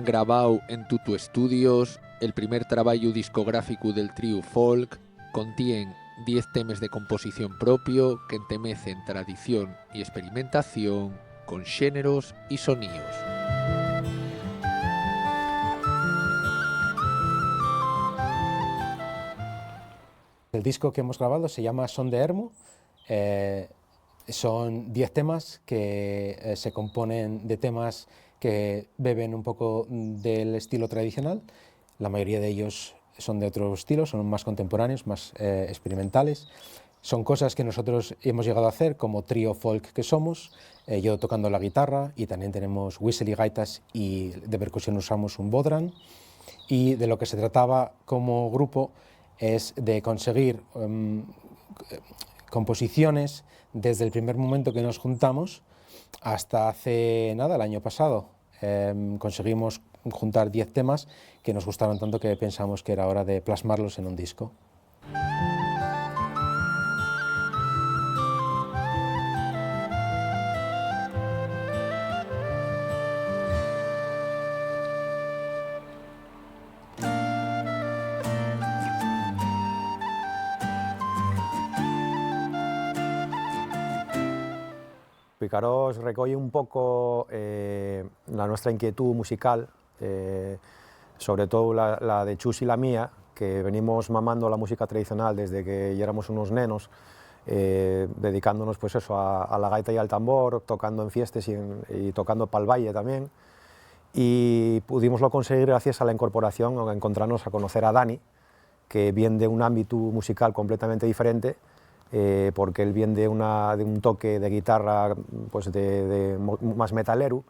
grabado en Tutu Studios, el primer traballo discográfico del trío folk, contien 10 temas de composición propio que entemecen tradición y experimentación con xéneros y sonidos. El disco que hemos grabado se llama Son de Ermo. Son 10 temas que se componen de temas que beben un poco del estilo tradicional. La mayoría de ellos son de otro estilo, son más contemporáneos, más experimentales. Son cosas que nosotros hemos llegado a hacer como trío folk que somos, yo tocando la guitarra, y también tenemos whistle y gaitas, y de percusión usamos un bodhrán. Y de lo que se trataba como grupo es de conseguir composiciones desde el primer momento que nos juntamos hasta hace nada, el año pasado. Conseguimos juntar 10 temas que nos gustaron tanto que pensamos que era hora de plasmarlos en un disco. Picarós recolle un pouco la nuestra inquietud musical, sobre todo la de Chus y la mía, que venimos mamando la música tradicional desde que ya éramos unos nenos, dedicándonos pues eso, a la gaita y al tambor, tocando en fiestas y tocando pa'l baile también. Y pudimoslo conseguir gracias a la incorporación, a encontrarnos, a conocer a Dani, que viene de un ámbito musical completamente diferente, porque él viene de un toque de guitarra pues más metalero,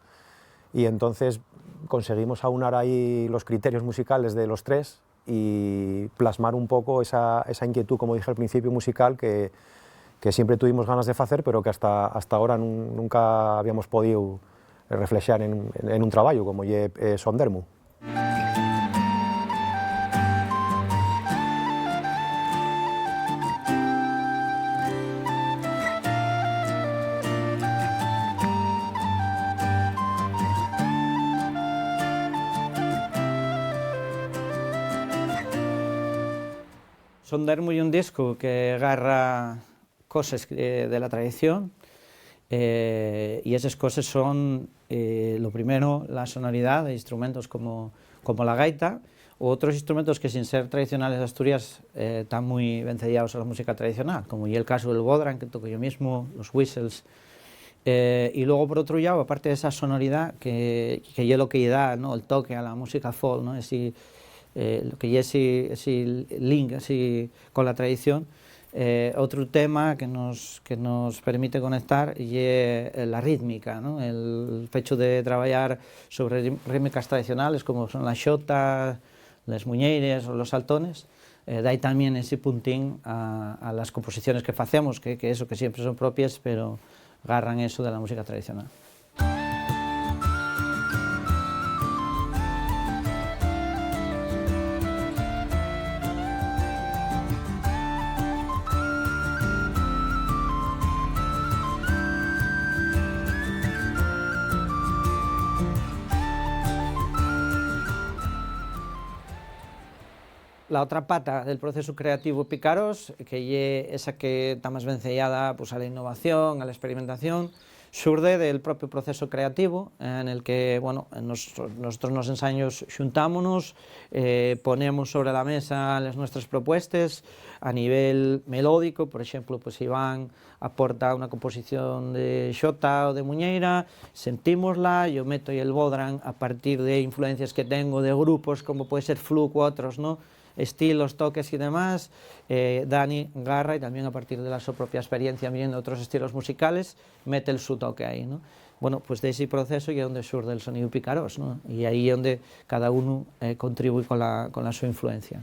y entonces conseguimos aunar ahí los criterios musicales de los tres y plasmar un poco esa inquietud, como dije al principio, musical que siempre tuvimos ganas de hacer, pero que hasta ahora nunca habíamos podido reflexar en un trabajo como Son de Ermo. Son de Ermo y un disco que agarra cosas de la tradición, y esas cosas son, lo primero, la sonoridad de instrumentos como la gaita, o otros instrumentos que sin ser tradicionales de Asturias están muy vencediados a la música tradicional, como y el caso del bodhrán que toco yo mismo, los whistles. Y luego por otro lado, aparte de esa sonoridad que es lo que da, ¿no?, el toque a la música folk, ¿no?, lo que es ese link así con la tradición, otro tema que nos permite conectar es la rítmica, ¿no?, el hecho de trabajar sobre rítmicas tradicionales como son las xotas, las muñeiras o los saltones, da ahí también ese puntín a las composiciones que hacemos, que eso que siempre son propias, pero agarran eso de la música tradicional. La otra pata del proceso creativo Picarós, que es esa que está más vencellada pues, a la innovación, a la experimentación, surge del propio proceso creativo, en el que, bueno, nosotros nos ensayos xuntámonos, ponemos sobre la mesa las nuestras propuestas a nivel melódico. Por ejemplo, pues Iván aporta una composición de xota o de muñeira, sentímosla, yo meto ahí el bodhrán a partir de influencias que tengo de grupos como puede ser Fluke u otros, ¿no?, estilos, toques y demás. Dani agarra y también a partir de su propia experiencia viendo otros estilos musicales mete su toque ahí, ¿no? Bueno, pues de ese proceso y es donde surge el sonido Picarós, ¿no?, y ahí es donde cada uno contribuye con la su influencia.